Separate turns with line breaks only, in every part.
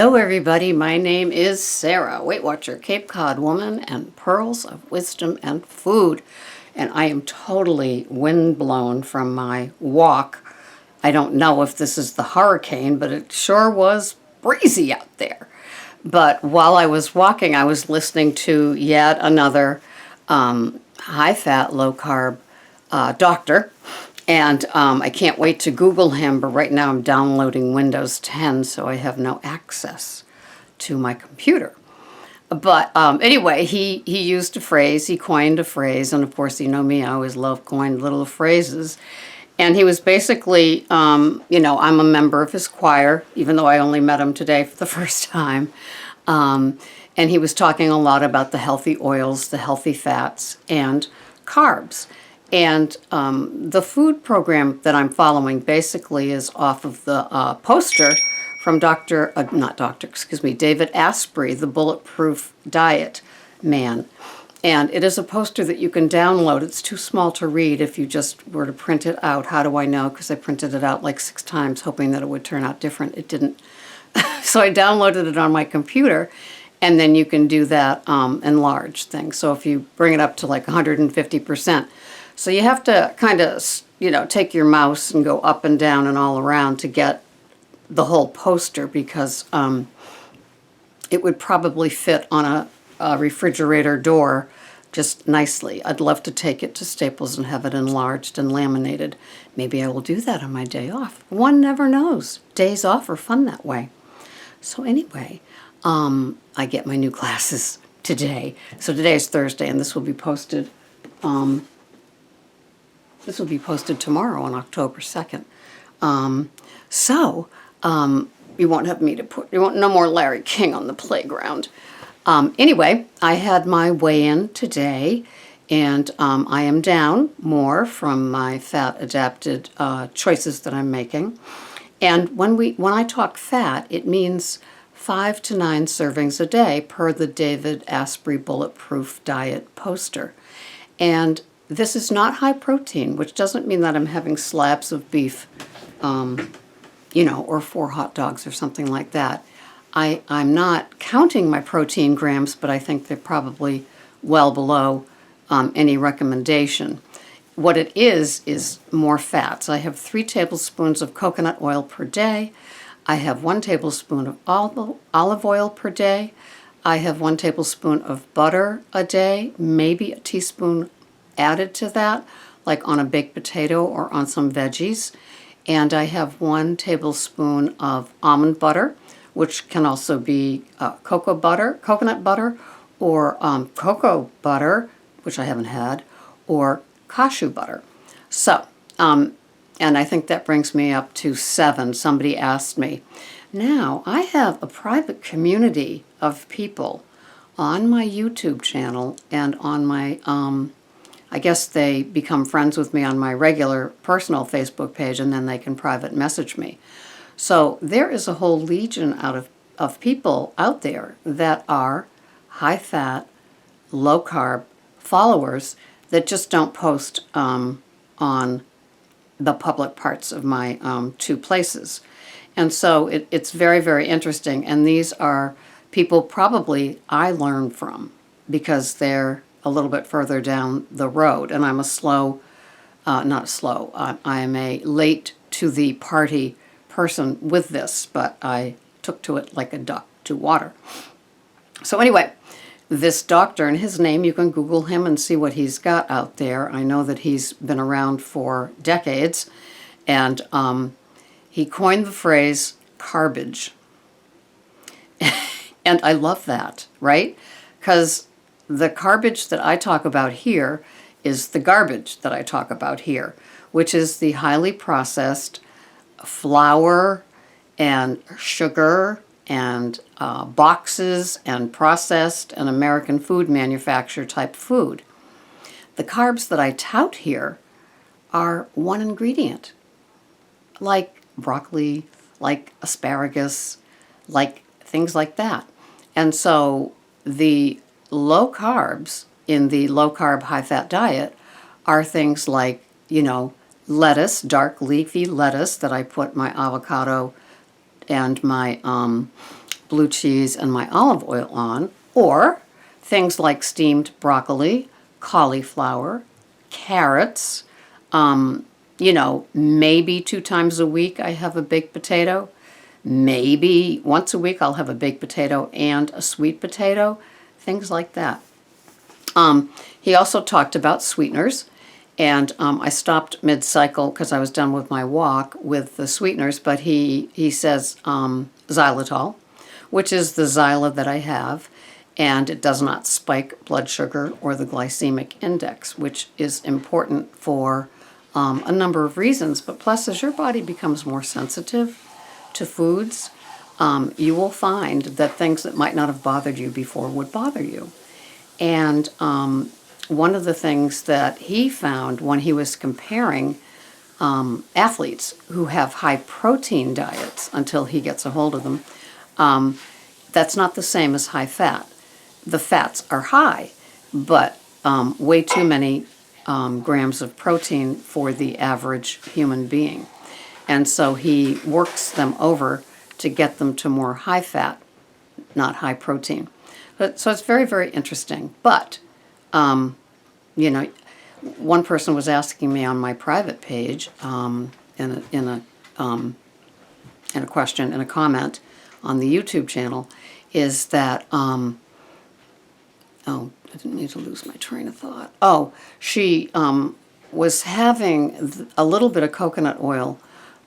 Hello everybody, my name is Sarah, Weight Watcher, Cape Cod woman, and Pearls of Wisdom and Food. And I am totally windblown from my walk. I don't know if this is the hurricane, but it sure was breezy out there. But while I was walking, I was listening to yet another high-fat, low-carb doctor. And I can't wait to Google him, but right now I'm downloading Windows 10, so I have no access to my computer. But anyway, he used a phrase, he coined a phrase, and of course, you know me, I always love coined little phrases. And he was basically, I'm a member of his choir, even though I only met him today for the first time. And he was talking a lot about the healthy oils, the healthy fats, and carbs. And the food program that I'm following basically is off of the poster from David Asprey, the Bulletproof Diet Man. And it is a poster that you can download. It's too small to read if you just were to print it out. How do I know? Because I printed it out like 6 times hoping that it would turn out different. It didn't. So I downloaded it on my computer, and then you can do that enlarge thing. So if you bring it up to like 150%. So you have to kind of, take your mouse and go up and down and all around to get the whole poster, because it would probably fit on a refrigerator door just nicely. I'd love to take it to Staples and have it enlarged and laminated. Maybe I will do that on my day off. One never knows. Days off are fun that way. So anyway, I get my new glasses today. So today is Thursday, and this will be posted. This will be posted tomorrow on October 2nd. You won't have me to no more Larry King on the playground. Anyway, I had my weigh-in today, and I am down more from my fat-adapted choices that I'm making. And when I talk fat, it means 5 to 9 servings a day per the David Asprey Bulletproof Diet poster. And this is not high protein, which doesn't mean that I'm having slabs of beef, or 4 hot dogs or something like that. I'm not counting my protein grams, but I think they're probably well below any recommendation. What it is more fats. I have 3 tablespoons of coconut oil per day. I have 1 tablespoon of olive oil per day. I have 1 tablespoon of butter a day, maybe a teaspoon added to that, like on a baked potato or on some veggies. And I have 1 tablespoon of almond butter, which can also be coconut butter, or cocoa butter, which I haven't had, or cashew butter. So, and I think that brings me up to 7. Somebody asked me. Now, I have a private community of people on my YouTube channel and on my I guess they become friends with me on my regular personal Facebook page, and then they can private message me. So there is a whole legion of people out there that are high-fat, low-carb followers that just don't post on the public parts of my 2 places. And so it's very, very interesting. And these are people probably I learn from, because they're a little bit further down the road, and I'm I am a late to the party person with this, but I took to it like a duck to water. So anyway, this doctor, and his name, you can Google him and see what he's got out there. I know that he's been around for decades, and he coined the phrase carbage. And I love that, right? Because the garbage that I talk about here is the garbage that I talk about here, which is the highly processed flour and sugar and boxes and processed and American food manufacturer type food. The carbs that I tout here are 1 ingredient, like broccoli, like asparagus, like things like that. And so the low carbs in the low carb, high fat diet are things like, lettuce, dark leafy lettuce that I put my avocado and my blue cheese and my olive oil on, or things like steamed broccoli, cauliflower, carrots. Maybe 2 times a week I have a baked potato. Maybe once a week I'll have a baked potato and a sweet potato, things like that. He also talked about sweeteners, and I stopped mid-cycle because I was done with my walk with the sweeteners, but he says xylitol, which is the Zyla that I have, and it does not spike blood sugar or the glycemic index, which is important for a number of reasons. But plus, as your body becomes more sensitive to foods, you will find that things that might not have bothered you before would bother you. And one of the things that he found when he was comparing athletes who have high protein diets, until he gets a hold of them, that's not the same as high fat. The fats are high, but way too many grams of protein for the average human being. And so he works them over to get them to more high fat, not high protein. So it's very, very interesting. But, one person was asking me on my private page in a question, in a comment on the YouTube channel, is that, I didn't need to lose my train of thought. Oh, she was having a little bit of coconut oil,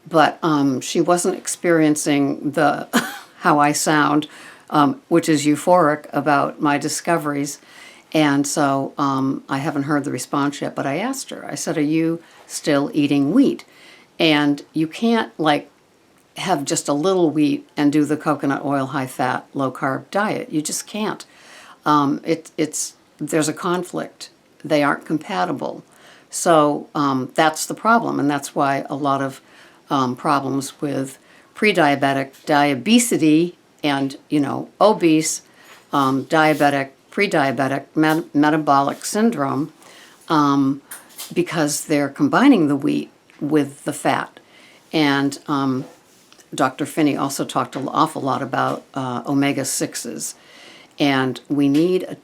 but she wasn't experiencing the how I sound, which is euphoric about my discoveries. And so I haven't heard the response yet, but I asked her, I said, are you still eating wheat? And you can't have just a little wheat and do the coconut oil, high fat, low carb diet. You just can't. There's a conflict. They aren't compatible. So that's the problem, and that's why a lot of problems with pre-diabetic diabesity and obese, diabetic, pre-diabetic metabolic syndrome, because they're combining the wheat with the fat. And Dr. Finney also talked an awful lot about omega-6s. And we need a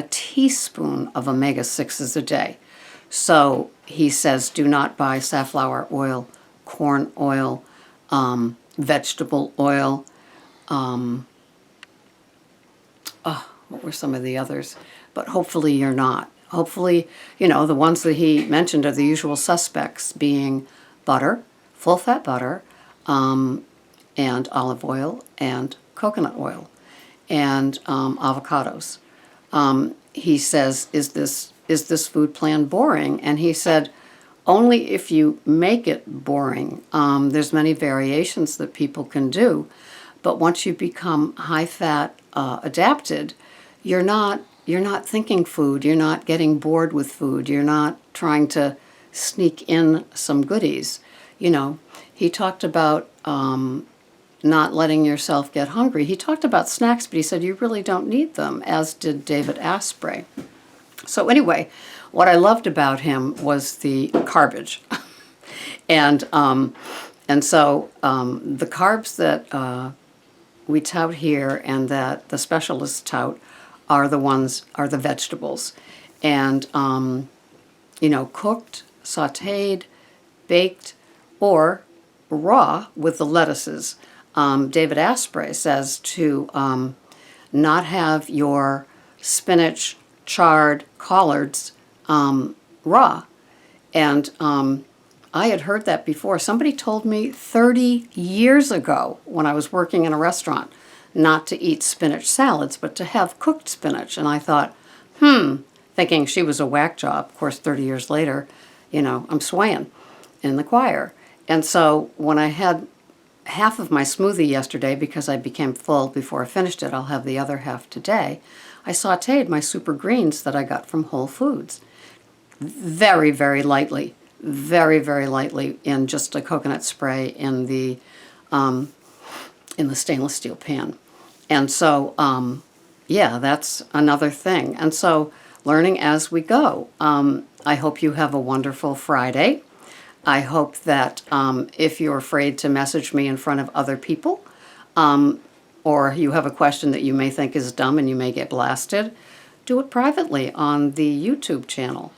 teaspoon of omega-6s a day. So he says do not buy safflower oil, corn oil, vegetable oil. What were some of the others? But hopefully you're not. Hopefully, the ones that he mentioned are the usual suspects, being butter, full-fat butter, and olive oil, and coconut oil, and avocados. He says, is this food plan boring? And he said, only if you make it boring. There's many variations that people can do, but once you become high-fat adapted, you're not thinking food. You're not getting bored with food. You're not trying to sneak in some goodies. He talked about not letting yourself get hungry. He talked about snacks, but he said you really don't need them, as did David Asprey. So anyway, what I loved about him was the carbage. and so the carbs that we tout here and that the specialists tout are the vegetables. And, cooked, sautéed, baked, or raw with the lettuces. David Asprey says to not have your spinach, chard, collards raw. And I had heard that before. Somebody told me 30 years ago when I was working in a restaurant not to eat spinach salads, but to have cooked spinach. And I thought, thinking she was a whack job. Of course, 30 years later, I'm swaying in the choir. And so when I had half of my smoothie yesterday, because I became full before I finished it, I'll have the other half today, I sautéed my super greens that I got from Whole Foods. Very, very lightly in just a coconut spray in the stainless steel pan. And so, that's another thing. And so learning as we go. I hope you have a wonderful Friday. I hope that if you're afraid to message me in front of other people, or you have a question that you may think is dumb and you may get blasted, do it privately on the YouTube channel.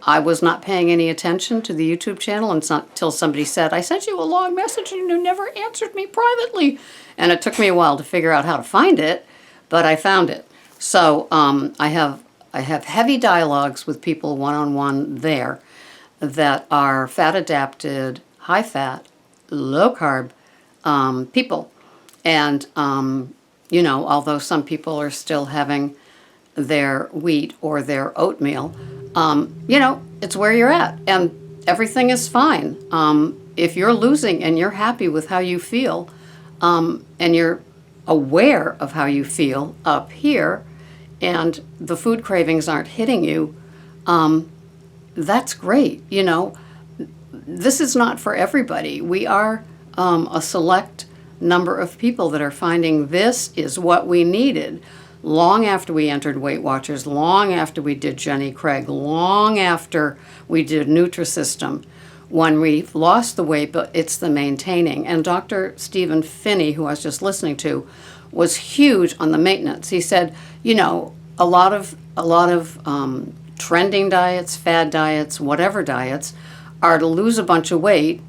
I was not paying any attention to the YouTube channel until somebody said, I sent you a long message and you never answered me privately. And it took me a while to figure out how to find it, but I found it. So I have heavy dialogues with people one-on-one there that are fat-adapted, high-fat, low-carb people. And, although some people are still having their wheat or their oatmeal, it's where you're at and everything is fine. If you're losing and you're happy with how you feel, and you're aware of how you feel up here, and the food cravings aren't hitting you, that's great. This is not for everybody. We are a select number of people that are finding this is what we needed long after we entered Weight Watchers, long after we did Jenny Craig, long after we did Nutrisystem. When we've lost the weight, but it's the maintaining. And Dr. Stephen Phinney, who I was just listening to, was huge on the maintenance. He said, a lot of trending diets, fad diets, whatever diets, are to lose a bunch of weight,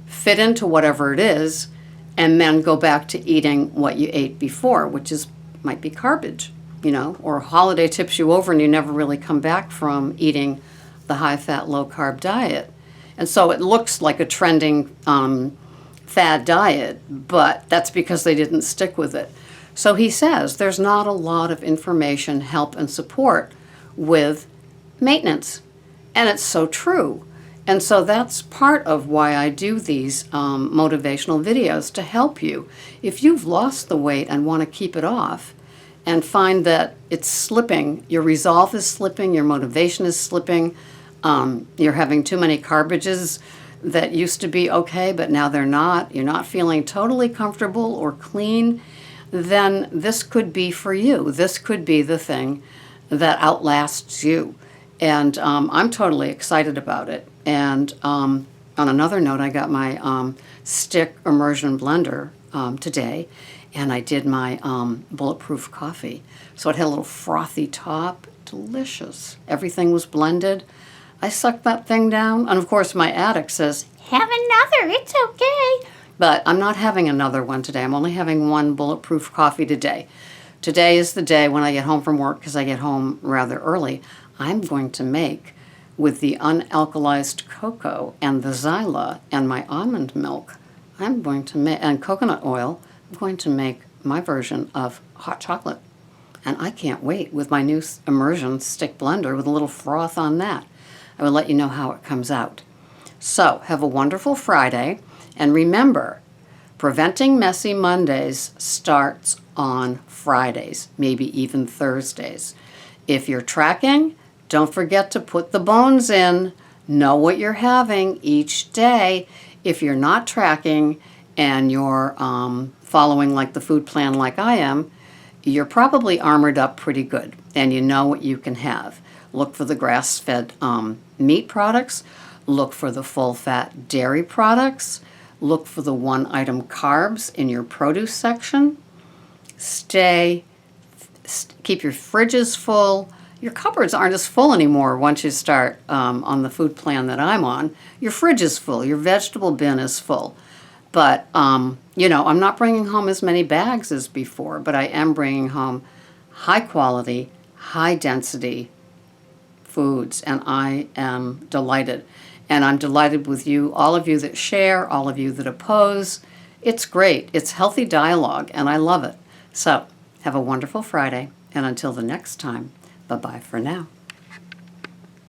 fit into whatever it is, and then go back to eating what you ate before, which might be garbage, or holiday tips you over and you never really come back from eating the high-fat, low-carb diet. And so it looks like a trending fad diet, but that's because they didn't stick with it. So he says there's not a lot of information, help, and support with maintenance. And it's so true. And so that's part of why I do these motivational videos, to help you. If you've lost the weight and want to keep it off and find that it's slipping, your resolve is slipping, your motivation is slipping, you're having too many carbages that used to be okay, but now they're not, you're not feeling totally comfortable or clean, then this could be for you. This could be the thing that outlasts you. And I'm totally excited about it. And on another note, I got my stick immersion blender today, and I did my bulletproof coffee. So it had a little frothy top, delicious. Everything was blended. I sucked that thing down, and of course my addict says, have another, it's okay. But I'm not having another one today. I'm only having one bulletproof coffee today. Today is the day when I get home from work, because I get home rather early, I'm going to make, with the unalkalized cocoa and the Zyla and my almond milk, I'm going to make, and coconut oil, I'm going to make my version of hot chocolate. And I can't wait with my new immersion stick blender with a little froth on that. I will let you know how it comes out. So, have a wonderful Friday, and remember, preventing messy Mondays starts on Fridays, maybe even Thursdays. If you're tracking, don't forget to put the bones in. Know what you're having each day. If you're not tracking and you're following like the food plan like I am, you're probably armored up pretty good and you know what you can have. Look for the grass-fed meat products. Look for the full-fat dairy products. Look for the one-item carbs in your produce section. Keep your fridges full. Your cupboards aren't as full anymore once you start on the food plan that I'm on. Your fridge is full. Your vegetable bin is full. But, I'm not bringing home as many bags as before, but I am bringing home high-quality, high-density foods, and I am delighted. And I'm delighted with you, all of you that share, all of you that oppose. It's great. It's healthy dialogue, and I love it. So, have a wonderful Friday, and until the next time, bye-bye for now.